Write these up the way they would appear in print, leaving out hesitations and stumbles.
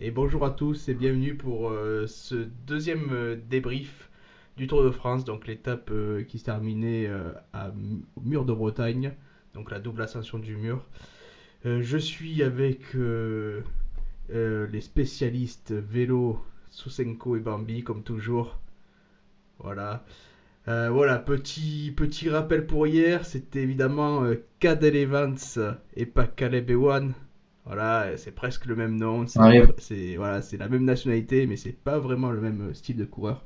Et bonjour à tous et bienvenue pour ce deuxième débrief du Tour de France, donc l'étape qui se terminait au Mur de Bretagne, donc la double ascension du mur. Je suis avec les spécialistes vélo, Sousenko et Bambi, comme toujours. Voilà. Voilà, petit rappel pour hier, c'était évidemment Cadel Evans et pas Caleb Ewan. Voilà, c'est presque le même nom, Ça arrive. voilà, c'est la même nationalité, mais c'est pas vraiment le même style de coureur.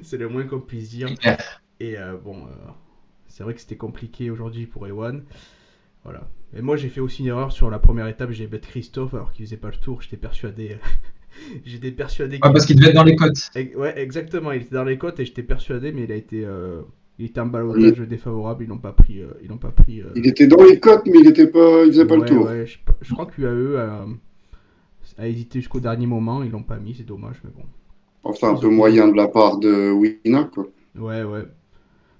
C'est le moins qu'on puisse dire. C'est clair. Et c'est vrai que c'était compliqué aujourd'hui pour Ewan. Voilà. Et moi, j'ai fait aussi une erreur sur la première étape, j'ai bête Christophe alors qu'il faisait pas le tour, j'étais persuadé. J'étais persuadé Ouais, qu'il. parce qu'il devait être dans les côtes. Ouais, exactement. Il était dans les côtes et j'étais persuadé, mais il était en Il, balotage défavorable. Ils n'ont pas pris. Ils n'ont pas pris. il était dans les côtes, mais il faisait pas le Ouais, tour. ouais. Je crois que UAE a hésité jusqu'au dernier moment. Ils l'ont pas mis, c'est dommage, mais bon. Enfin, un Ils peu ont, ils ont. moyen de la part de Wina, quoi. Ouais, ouais.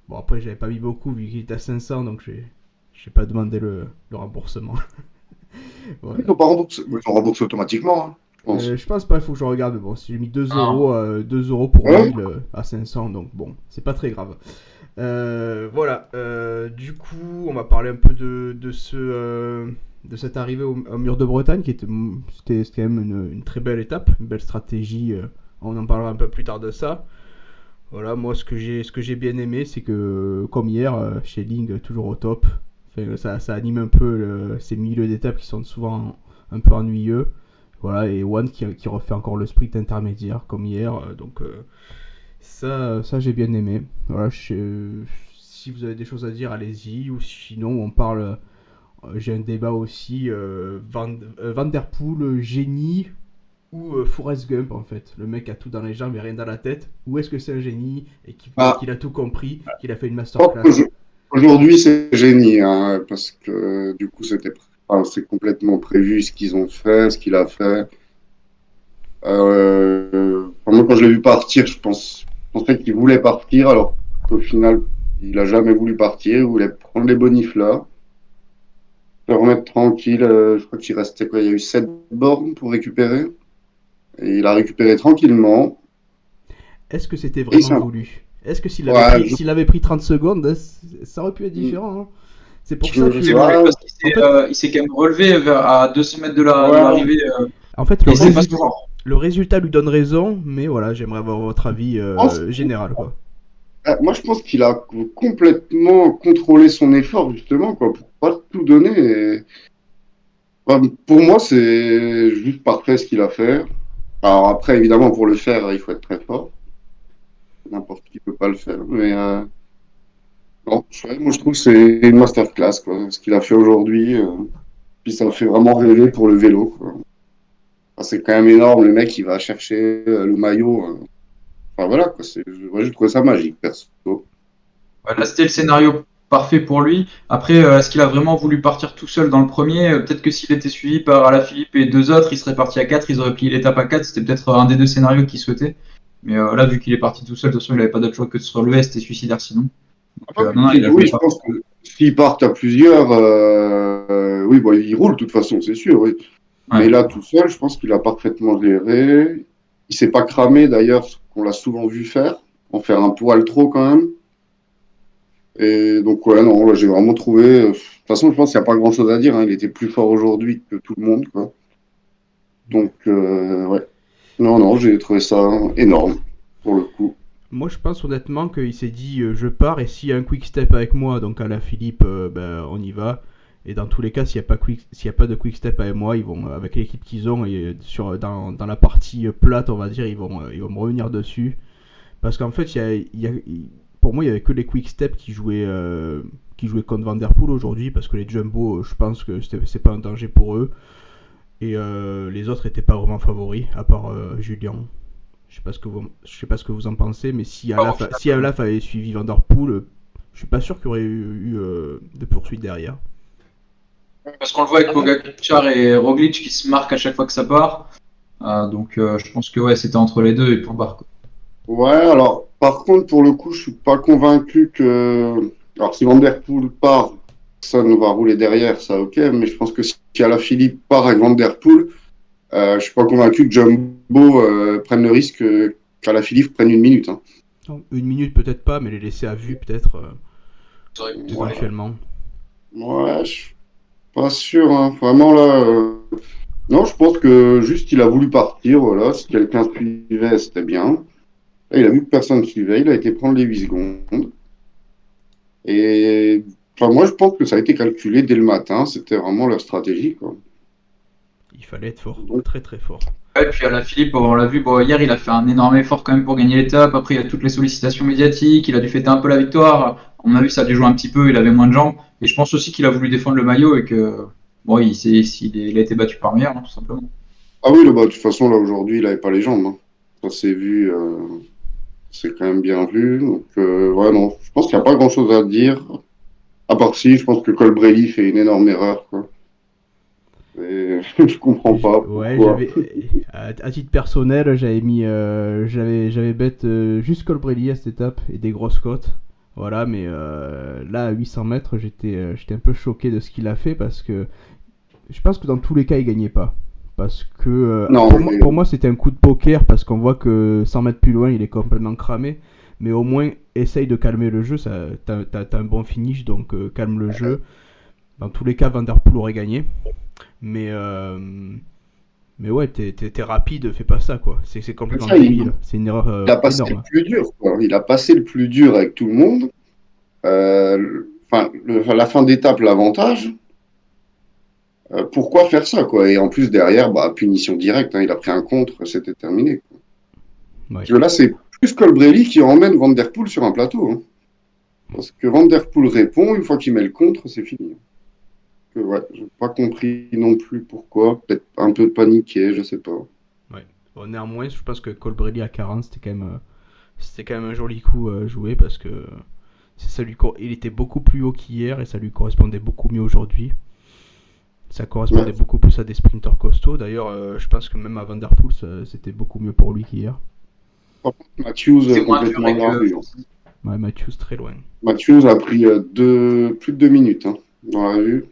Bon, après, j'avais pas mis beaucoup vu qu'il était à 500, donc j'ai pas demandé le remboursement. Ils Voilà. n'ont pas remboursé. Ils ont remboursé automatiquement, hein, je pense. Je pense pas, il faut que je regarde. Mais bon, si j'ai mis 2 Ah. euros, 2 euros pour Ouais. 1000 à 500, donc bon, c'est pas très grave. Voilà, du coup, on va parler un peu de cette arrivée au mur de Bretagne, c'était quand même une très belle étape, une belle stratégie. On en parlera un peu plus tard de ça. Voilà, moi, ce que j'ai bien aimé, c'est que, comme hier, chez Ling, toujours au top. Enfin, ça anime un peu ces milieux d'étape qui sont souvent un peu ennuyeux. Voilà, et One qui refait encore le sprint intermédiaire, comme hier. Donc, ça j'ai bien aimé. Voilà, si vous avez des choses à dire, allez-y. Ou sinon, on parle. J'ai un débat aussi. Van Der Poel, génie ou Forrest Gump en fait. Le mec a tout dans les jambes et rien dans la tête. Ou est-ce que c'est un génie et Bah, qu'il a tout compris, qu'il a fait une je crois masterclass. qu'aujourd'hui, c'est génie, hein, parce que du coup, enfin, c'est complètement prévu ce qu'ils ont fait, ce qu'il a fait. Enfin, moi, quand je l'ai vu partir, je pensais qu'il voulait partir, alors qu'au final, il a jamais voulu partir. Il voulait prendre les bonifs là, se remettre tranquille. Je crois qu'il restait quoi? Il y a eu 7 bornes pour récupérer. Et il a récupéré tranquillement. Est-ce que c'était Et vraiment ça, voulu? Est-ce que ouais, s'il avait pris 30 secondes, ça aurait pu être différent, hein. C'est pour ça je sais C'est que. voulu pas. parce En fait, il s'est quand même relevé à 200 mètres de Ouais, l'arrivée. en fait Et c'est pas souvent. le résultat lui donne raison, mais voilà, j'aimerais avoir votre avis général, quoi. moi, je pense qu'il a complètement contrôlé son effort, justement, quoi, pour pas tout donner. Enfin, pour moi, c'est juste parfait ce qu'il a fait. Alors après, évidemment, pour le faire, il faut être très fort. N'importe qui peut pas le faire. Mais non, moi, je trouve que c'est une masterclass, quoi, ce qu'il a fait aujourd'hui. Puis ça me fait vraiment rêver pour le vélo, quoi. Enfin, c'est quand même énorme, le mec, il va chercher le maillot. Enfin voilà, quoi. Moi, j'ai trouvé ça magique, perso. Là, c'était le scénario parfait pour lui. Après, est-ce qu'il a vraiment voulu partir tout seul dans le premier? Peut-être que s'il était suivi par Alaphilippe et deux autres, il serait parti à 4, ils auraient plié l'étape à 4. C'était peut-être un des deux scénarios qu'il souhaitait. Mais là, vu qu'il est parti tout seul, de toute façon, il n'avait pas d'autre choix que de se relever, c'était suicidaire sinon. Ah Non, non, oui, il a joué oui, le je parfait. pense que s'ils partent à plusieurs, oui, bon, ils roulent de toute façon, c'est sûr, oui. Mais Ouais. là, tout seul, je pense qu'il a parfaitement géré. Il s'est pas cramé, d'ailleurs, ce qu'on l'a souvent vu faire, en faire un poil trop quand même. Et donc, ouais, non, là, j'ai vraiment trouvé. De toute façon, je pense qu'il n'y a pas grand-chose à dire, hein. Il était plus fort aujourd'hui que tout le monde, quoi. Donc, ouais. Non, non, j'ai trouvé ça énorme, pour le coup. Moi, je pense honnêtement qu'il s'est dit je pars et s'il y a un quick step avec moi, donc à la Philippe, ben, on y va. Et dans tous les cas, s'il y a pas de quick step avec moi, ils vont avec l'équipe qu'ils ont et dans la partie plate, on va dire, ils vont me revenir dessus. Parce qu'en fait, pour moi, il y avait que les quick step qui jouaient contre Van Der Poel aujourd'hui parce que les jumbo, je pense que c'est pas un danger pour eux. Et les autres étaient pas vraiment favoris, à part Julien. Je sais pas ce que vous en pensez, mais si Alaf avait suivi Van Der Poel, je suis pas sûr qu'il y aurait eu de poursuite derrière. Parce qu'on le voit avec Pogacar et Roglic qui se marquent à chaque fois que ça part. Donc je pense que ouais, c'était entre les deux et pour Barco. Ouais, alors, par contre, pour le coup, je suis pas convaincu que. Alors, si Van Der Poel part, personne va rouler derrière, ça, ok, mais je pense que si Alaphilippe part avec Van Der Poel, Je suis pas convaincu que Jumbo prenne le risque qu'Alaphilippe prenne une minute. Hein. Non, une minute peut-être pas, mais les laisser à vue peut-être Ouais, éventuellement. ouais, je suis pas sûr. Hein. Vraiment là. Non, je pense que juste il a voulu partir. Voilà, si quelqu'un suivait, c'était bien. Là, il a vu que personne suivait. Il a été prendre les 8 secondes. Et enfin, moi, je pense que ça a été calculé dès le matin. C'était vraiment leur stratégie, quoi. Il fallait être fort, Donc, très très fort. Ouais, puis à la Philippe, on l'a vu, bon, hier il a fait un énorme effort quand même pour gagner l'étape. Après, il y a toutes les sollicitations médiatiques, il a dû fêter un peu la victoire. On a vu ça a dû jouer un petit peu, il avait moins de jambes. Et je pense aussi qu'il a voulu défendre le maillot et que bon, il a été battu par meilleur, hein, tout simplement. ah oui, là, bah, de toute façon, là, aujourd'hui, il avait pas les jambes. Hein. Ça s'est vu, c'est quand même bien vu. Donc, ouais, non, je pense qu'il n'y a pas grand-chose à dire. À part si, je pense que Colbrelli fait une énorme erreur, quoi. Et je comprends pas Ouais, pourquoi. j'avais à titre personnel, j'avais mis j'avais bête juste Colbrelli à cette étape et des grosses côtes. Voilà, mais là à 800 mètres, j'étais un peu choqué de ce qu'il a fait parce que je pense que dans tous les cas, il gagnait pas. Parce que Non, pour moi, c'était un coup de poker parce qu'on voit que 100 mètres plus loin, il est complètement cramé. Mais au moins, essaye de calmer le jeu. T'as un bon finish, donc calme le jeu. Dans tous les cas, Van Der Poel aurait gagné. Mais, euh, mais ouais, t'es rapide, fais pas ça, quoi. C'est complètement ça, débile. C'est une erreur il a passé le énorme. plus dur, quoi. Il a passé le plus dur avec tout le monde. Enfin, la fin d'étape, l'avantage. Pourquoi faire ça, quoi? Et en plus, derrière, bah, punition directe. Hein, il a pris un contre, c'était terminé. Quoi. Ouais. Parce que là, c'est plus Colbrelli qui emmène Van Der Poel sur un plateau. Hein. Parce que Van Der Poel répond, une fois qu'il met le contre, c'est fini. Que, ouais, j'ai pas compris non plus pourquoi. Peut-être un peu paniqué, je sais pas. Ouais. Bon, néanmoins, je pense que Colbrelli à 40, c'était quand même un joli coup joué parce que il était beaucoup plus haut qu'hier et ça lui correspondait beaucoup mieux aujourd'hui. Ça correspondait Ouais. beaucoup plus à des sprinters costauds. D'ailleurs, je pense que même à Van Der Poel, c'était beaucoup mieux pour lui qu'hier. Par contre, Matthews, C'est moins dur complètement avec dans la rue. Hein. Ouais, Matthews très loin. Matthews a pris plus de 2 minutes hein, dans la rue.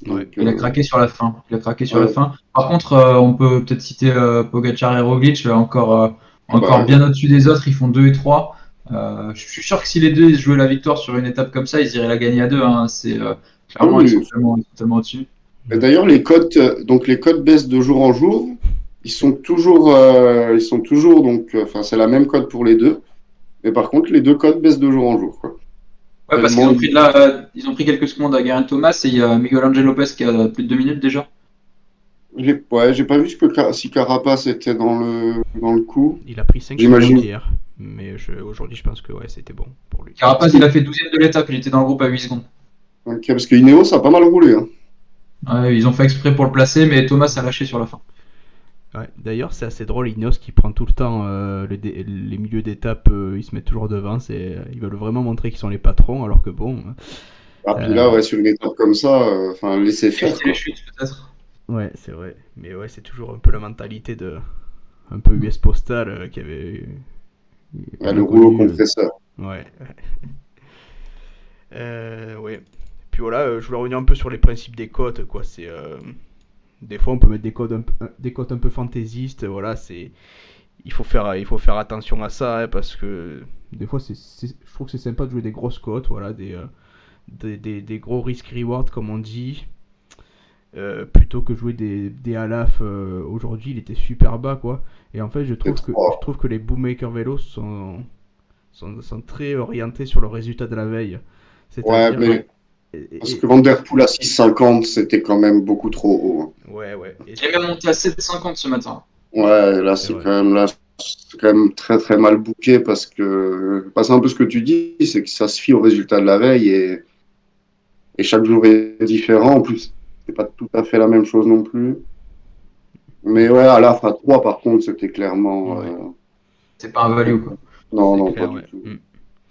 Ouais. Donc, Il a craqué sur la fin. Il a craqué sur la ouais. fin. Par contre, on peut peut-être citer Pogacar et Roglic, Ah bah, encore bien au-dessus des autres. Ils font 2 et 3. Je suis sûr que si les deux ils jouaient la victoire sur une étape comme ça, ils iraient la gagner à deux. Hein. Clairement, oui. ils sont tellement au-dessus. Et d'ailleurs, donc les cotes baissent de jour en jour. Ils sont toujours donc, enfin, c'est la même cote pour les deux. Mais par contre, les deux cotes baissent de jour en jour. Quoi. Ouais, parce qu'ils Tellement, ont pris ils ont pris quelques secondes à Geraint Thomas et il y a Miguel Angel Lopez qui a plus de 2 minutes déjà. j'ai pas vu si Carapace était dans le coup. Il a pris 5 secondes J'imagine. hier. Mais aujourd'hui, je pense que ouais, c'était bon pour lui. Carapaz, il a fait 12e de l'étape, il était dans le groupe à 8 secondes. Ok, parce que Ineos a pas mal roulé. Hein. Ouais, ils ont fait exprès pour le placer, mais Thomas a lâché sur la fin. Ouais. D'ailleurs, c'est assez drôle. Ineos qui prend tout le temps les milieux d'étape, ils se mettent toujours devant. Ils veulent vraiment montrer qu'ils sont les patrons, alors que bon. Ah, puis là, ouais, sur une étape comme ça, enfin, laissez faire. Éviter Quoi. les chutes, peut-être. Ouais, c'est vrai. Mais ouais, c'est toujours un peu la mentalité de. Un peu US Postal qui avait. Ouais, qu'on le a rouleau connu. compresseur. Ouais. Ouais. Puis voilà, je voulais revenir un peu sur les principes des cotes, quoi. Des fois, on peut mettre des cotes un peu fantaisistes, voilà, il faut faire attention à ça, hein, parce que des fois, je trouve que c'est sympa de jouer des grosses cotes, voilà, des gros risk-reward, comme on dit, plutôt que jouer des halaf. Aujourd'hui, il était super bas, quoi. Et en fait, C'est je trop. trouve que les bookmakers vélos sont très orientés sur le résultat de la veille. Ouais, C'est-à-dire. mais parce Et- que Van Der Poel à 6,50, c'était quand même beaucoup trop haut. Hein. ouais, ouais. Il est même monté à 7,50 ce matin. Ouais, C'est vrai. c'est quand même très très mal booké parce que c'est un peu ce que tu dis, c'est que ça se fie au résultat de la veille et chaque jour est différent. En plus, c'est pas tout à fait la même chose non plus. Mais Ouais. ouais, à la fin 3, par contre, c'était clairement. Ouais. C'est pas un value, quoi. Non, C'est non, pas clair, du ouais. tout.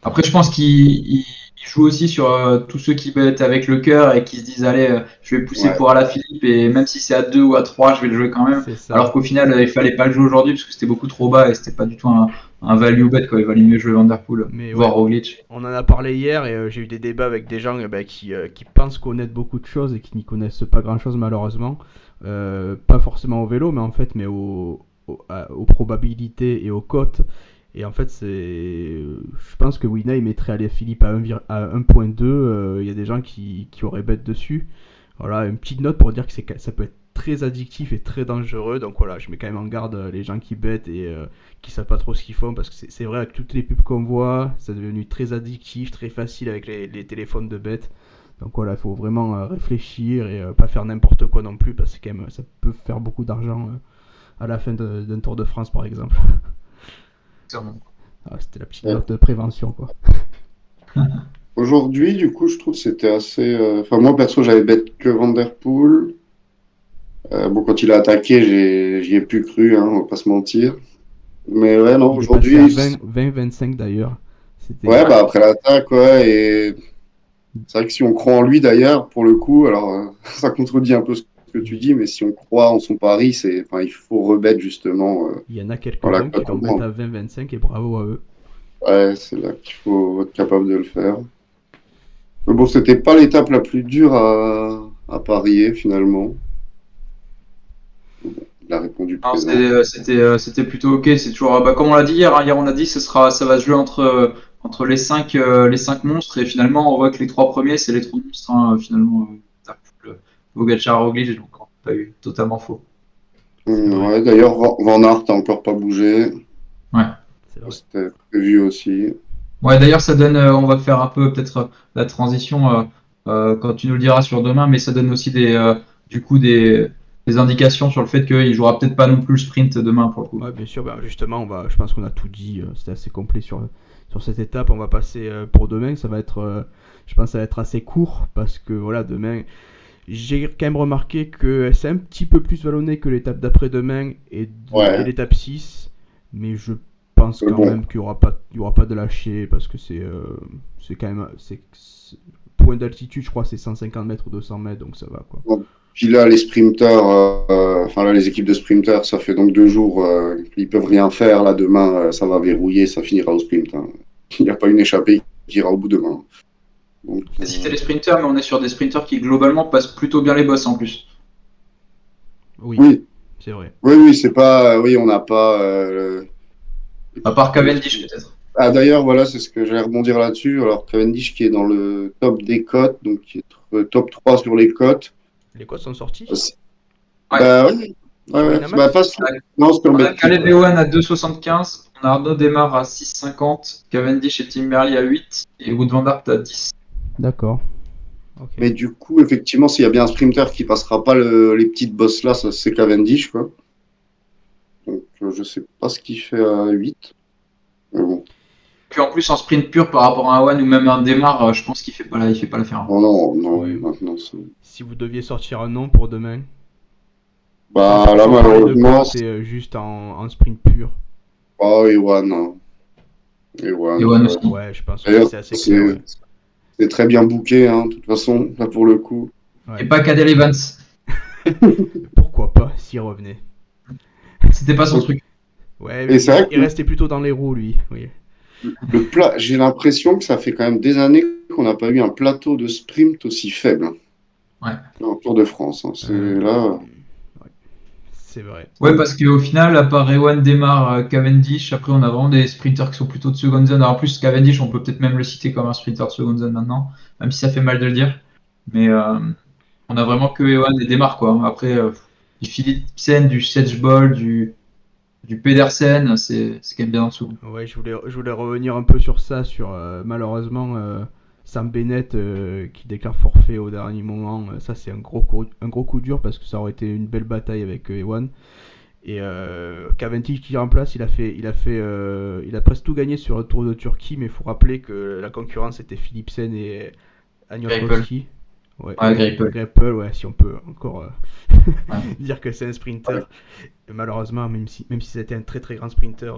Après, je pense qu'il joue aussi sur tous ceux qui bettent avec le cœur et qui se disent, allez, je vais pousser Ouais, pour Alaphilippe et même si c'est à 2 ou à 3, je vais le jouer quand même. C'est ça. Alors qu'au final, il fallait pas le jouer aujourd'hui parce que c'était beaucoup trop bas et c'était pas du tout un value bet, quoi. Il valait mieux jouer Van Der Poel, Mais voire ouais. Roglic. On en a parlé hier et j'ai eu des débats avec des gens qui pensent connaître beaucoup de choses et qui n'y connaissent pas grand chose malheureusement. Pas forcément au vélo, mais en fait, aux probabilités et aux cotes. Et en fait, je pense que Wina il mettrait Alaphilippe à 1.2. Il y a des gens qui auraient bête dessus. Voilà, une petite note pour dire que ça peut être très addictif et très dangereux. Donc voilà, je mets quand même en garde les gens qui bêtent et qui savent pas trop ce qu'ils font parce que c'est vrai avec toutes les pubs qu'on voit, c'est devenu très addictif, très facile avec les téléphones de bêtes. Donc voilà, il faut vraiment réfléchir et pas faire n'importe quoi non plus parce que quand même, ça peut faire beaucoup d'argent à la fin d'un Tour de France par exemple. Ah, c'était la petite note de prévention quoi. Aujourd'hui, du coup, je trouve que c'était assez. Enfin, moi, perso, j'avais bête que Van Der Poel. Bon, quand il a attaqué, j'y ai plus cru, hein, on va pas se mentir. Mais ouais, non, Il est passé à aujourd'hui. 20-25 d'ailleurs. C'était... Ouais, bah après l'attaque, ouais. Et c'est vrai que si on croit en lui, d'ailleurs, pour le coup, alors ça contredit un peu ce que tu dis, mais si on croit en son pari, enfin, il faut rebête justement. Il y en a Voilà, quelques-uns qui l'ont bête à 20-25 et bravo à eux. ouais, c'est là qu'il faut être capable de le faire. Mais bon, c'était pas l'étape la plus dure à parier finalement. Bon, il a répondu Non, présent. c'était plutôt ok. C'est toujours, bah, comme on l'a dit hier, hein, hier on a dit ça va se jouer entre les cinq monstres et finalement on voit que les trois premiers c'est les trois monstres, hein, finalement. Pogačar, Roglic, donc on n'a pas eu totalement faux. Ouais, d'ailleurs, Van Aert a encore pas bougé. Ouais. C'est vrai. C'était prévu aussi. Ouais, d'ailleurs, ça donne, on va faire un peu peut-être la transition quand tu nous le diras sur demain, mais ça donne aussi du coup des indications sur le fait qu'il jouera peut-être pas non plus le sprint demain pour le coup. Ouais, bien sûr, bah, justement, je pense qu'on a tout dit, c'était assez complet sur cette étape. On va passer pour demain, ça va être, je pense, que ça va être assez court parce que voilà, demain, j'ai quand même remarqué que c'est un petit peu plus vallonné que l'étape d'après-demain et Ouais. l'étape 6, mais je pense quand Bon. même qu'il y aura pas de lâcher parce que c'est quand même, point d'altitude, je crois, c'est 150 mètres ou 200 mètres, donc ça va quoi. Puis là, les sprinters, enfin là, les équipes de sprinters, ça fait donc 2 jours, ils peuvent rien faire. Là, demain, ça va verrouiller, ça finira au sprint, hein. Il n'y a pas une échappée qui ira au bout demain. Donc, T'as cité les sprinters, mais on est sur des sprinters qui globalement passent plutôt bien les bosses en plus. oui, C'est vrai. oui, c'est pas, oui, on n'a pas. À part Cavendish peut-être. Ah, d'ailleurs, voilà, c'est ce que j'allais rebondir là-dessus. Alors, Cavendish qui est dans le top des cotes, donc qui est top 3 sur les cotes. Les codes sont sortis. Bah oui. Ouais. Bah, pas sur... Non, sur On a Betclic. Caleb Ewan à 2,75, on a Arnaud Desmar à 6,50, Cavendish et Tim Merlier à 8 et Wout van Aert à 10. D'accord. Okay. Mais du coup, effectivement, s'il y a bien un sprinter qui passera pas les petites bosses là, c'est Cavendish, quoi. Donc, je sais pas ce qu'il fait à 8. Mais bon. Puis en plus, en sprint pur par rapport à un One ou même un Desmar, je pense qu'il fait pas l'affaire. Oh non, Ouais. maintenant c'est. Si vous deviez sortir un nom pour demain, Bah là, malheureusement. C'est juste en sprint pur. Oh, Ewan. Hein. Ewan aussi. Ouais, je pense que c'est assez clair. Ouais. C'est très bien booké, hein, de toute façon, là pour le coup. Ouais. Et pas Cadel Evans. Pourquoi pas, s'il revenait. C'était pas son truc. Ouais, mais il restait plutôt dans les roues, lui. Oui. J'ai l'impression que ça fait quand même des années qu'on n'a pas eu un plateau de sprint aussi faible. Ouais. En Tour de France. Hein. Là. Ouais. C'est vrai. Ouais, parce qu'au final, à part Ewan, Desmar, Cavendish, après on a vraiment des sprinters qui sont plutôt de seconde zone. Alors en plus, Cavendish, on peut peut-être même le citer comme un sprinter de seconde zone maintenant, même si ça fait mal de le dire. Mais on a vraiment que Ewan et Desmar, quoi. Après, du Philipsen, du Sedgeball, du Pedersen, c'est quand même bien en dessous. Ouais, je voulais revenir un peu sur ça, sur malheureusement Sam Bennett qui déclare forfait au dernier moment. Ça, c'est un gros coup dur parce que ça aurait été une belle bataille avec Ewan. Et Cavendish qui remplace, il a presque tout gagné sur le Tour de Turquie, mais il faut rappeler que la concurrence était Philipsen et Agnieszkowski. Ouais, Greipel, ouais, si on peut encore dire que c'est un sprinter. Malheureusement, même si c'était un très très grand sprinter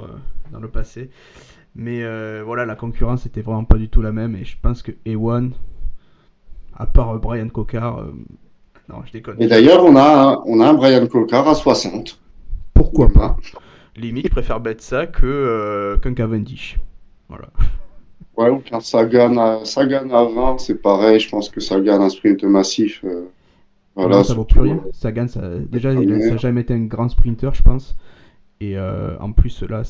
dans le passé. Mais voilà, la concurrence était vraiment pas du tout la même. Et je pense que Ewan, à part Brian Cocard, non, je déconne. Et d'ailleurs, on a un Brian Cocard à 60. Pourquoi pas? limite, je préfère bet ça qu'un Cavendish. Voilà. Ouais, ou bien Sagan à 20, c'est pareil. Je pense que Sagan, un sprint massif, Non, voilà, ça vaut plus surtout. rien. Sagan, déjà, ça Première. n'a jamais été un grand sprinter, je pense. Et en plus, là,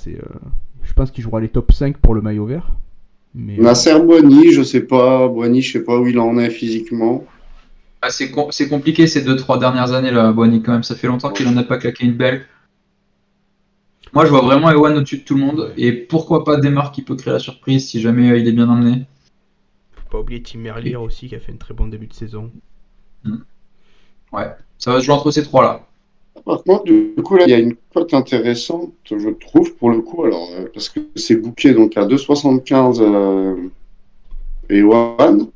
je pense qu'il jouera les top 5 pour le maillot vert. Mais Nasser Boigny, je sais pas. Boigny, je sais pas où il en est physiquement. Ah, c'est compliqué ces 2-3 dernières années là, Boigny quand même. Ça fait longtemps qu'il en a pas claqué une belle. Moi, je vois vraiment Ewan au-dessus de tout le monde. ouais. Et pourquoi pas Desmar qui peut créer la surprise si jamais il est bien emmené. Faut pas oublier Tim Merlier Et- aussi, qui a fait un très bon début de saison. Ouais, ça va se jouer entre ces trois-là. Par contre, du coup, là, il y a une cote intéressante, je trouve, pour le coup. Alors, parce que c'est booké donc à 2,75 Ewan.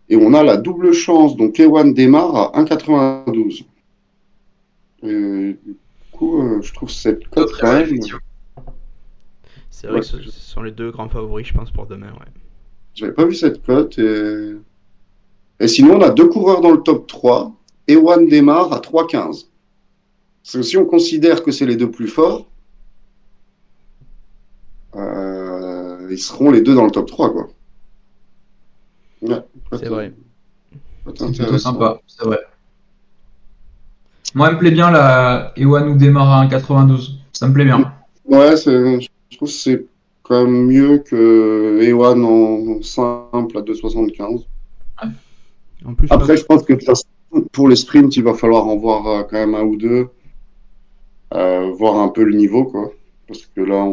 Et on a la double chance. Donc, Ewan démarre à 1,92. Du coup, je trouve cette Pas cote très quand mal, même. effectivement. C'est vrai Ouais, que ce sont les deux grands favoris, je pense, pour demain. Ouais. j'avais pas vu cette cote. Et sinon, on a deux coureurs dans le top 3. Ewan démarre à 3,15. Parce que si on considère que c'est les deux plus forts, ils seront les deux dans le top 3, quoi. Ouais, C'est vrai. cote C'est plutôt intéressant. sympa, c'est vrai. Moi, elle me plaît bien la Ewan ou démarre à 1,92. Ça me plaît bien. Ouais, je trouve que c'est quand même mieux que Ewan en simple à 2,75. Ouais. En plus, je pense Après, je pense que pour les sprints, il va falloir en voir quand même un ou deux, voir un peu le niveau, quoi. Parce que là,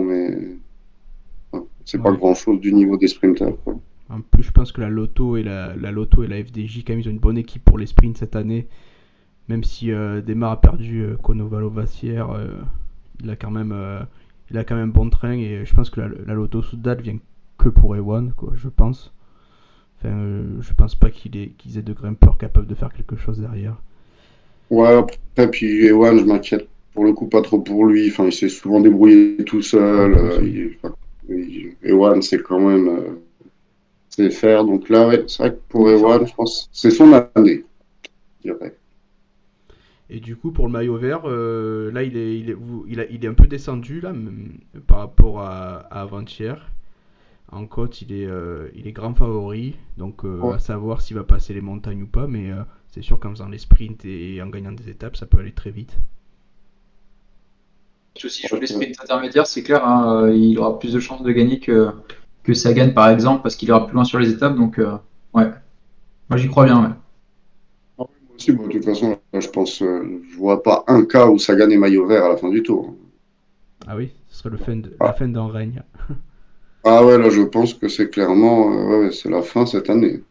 c'est pas ouais. grand-chose du niveau des sprinters, quoi. En plus, je pense que la Lotto et la FDJ, quand même, ils ont une bonne équipe pour les sprints cette année. Même si Desmar a perdu Konovalov-Vassière, il a quand même bon train. Et je pense que la Lotto Soudal vient que pour Ewan, quoi, je pense. Enfin, je pense pas qu'ils aient de grimpeurs capables de faire quelque chose derrière. Ouais, après, puis Ewan, je m'inquiète pour le coup pas trop pour lui. Enfin, il s'est souvent débrouillé tout En seul. plus, oui. Ewan, c'est quand même c'est faire. Donc là, ouais, c'est vrai que pour C'est vrai. Ewan, je pense que c'est son année, je dirais. Et du coup, pour le maillot vert, là, il est un peu descendu là, par rapport à avant-hier. En côte, il est grand favori. Donc, Ouais, à savoir s'il va passer les montagnes ou pas. Mais c'est sûr qu'en faisant les sprints et en gagnant des étapes, ça peut aller très vite. Si joue les sprints intermédiaires, c'est clair, hein, il aura plus de chances de gagner que Sagan par exemple, parce qu'il ira plus loin sur les étapes. Donc, ouais, moi j'y crois bien. Ouais. moi aussi, bon, de toute façon, là, je pense, je vois pas un cas où ça gagne maillot vert à la fin du tour. Ah oui, ce serait la Ah, fin d'un règne. ah ouais, là, je pense que c'est clairement, ouais, c'est la fin cette année.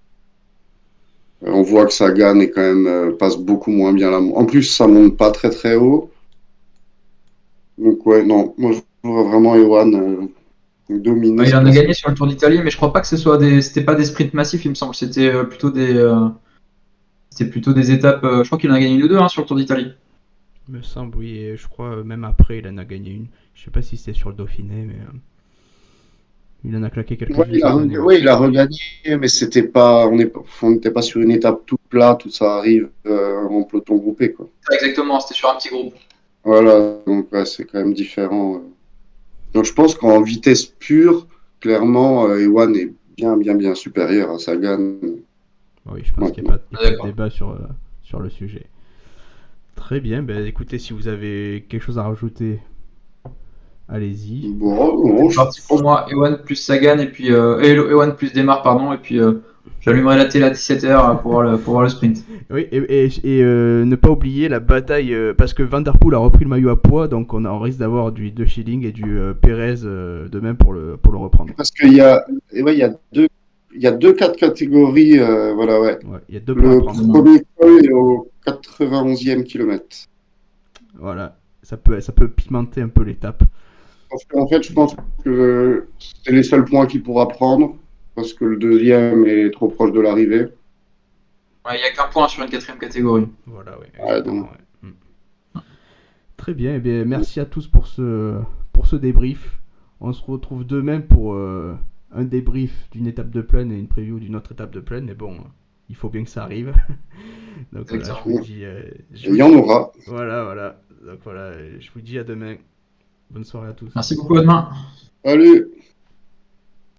On voit que Sagan est quand même passe beaucoup moins bien là. En plus, ça monte pas très très haut. Donc ouais, non, moi je vois vraiment Ewan dominer Ouais, il ce en a gagné classement. sur le Tour d'Italie, mais je crois pas que c'était pas des sprints massifs, il me semble. C'était plutôt des étapes. Je crois qu'il en a gagné une ou deux hein, sur le Tour d'Italie. Il me semble, oui. Et je crois, même après, il en a gagné une. Je sais pas si c'était sur le Dauphiné, mais il en a claqué Ouais, quelques-unes cette année, ouais. ouais, il a regagné, mais c'était pas, on n'était pas sur une étape toute plate où ça arrive en peloton groupé, quoi. Exactement, c'était sur un petit groupe. Voilà, donc ouais, c'est quand même différent. Donc je pense qu'en vitesse pure, clairement, Ewan est bien supérieur à Sagan Oui, je pense qu'il n'y a, maintenant. pas- il y a pas de D'accord. débat sur le sujet. Très bien, ben écoutez, si vous avez quelque chose à rajouter, allez-y. Bon, C'est je parti pour pense. moi, Ewan plus Sagan et puis Ewan plus Desmar, pardon, et puis j'allumerai la télé à 17h pour voir le sprint. Oui, et ne pas oublier la bataille, parce que Van Der Poel a repris le maillot à poids, donc on risque d'avoir du De Schilling et du Pérez demain pour le reprendre. Parce et ouais, il y a deux cas de catégorie, voilà, ouais. Ouais, il y a deux points à Le prendre. premier col est au 91e kilomètre. Voilà, ça peut pimenter un peu l'étape. Parce qu'en fait, je Mais pense que c'est les seuls points qu'il pourra prendre, parce que le deuxième est trop proche de l'arrivée. Ouais, il n'y a qu'un point sur une quatrième catégorie. voilà, oui, Ouais, exactement. donc, Ouais. Très bien, eh bien, merci à tous pour ce débrief. On se retrouve demain pour un débrief d'une étape de plaine et une preview d'une autre étape de plaine. Mais bon, il faut bien que ça arrive. Donc voilà, je vous Exactement. dis, je il vous y en dis, aura. voilà. Donc voilà, je vous dis à demain. Bonne soirée à tous. Merci beaucoup, à demain. Allez.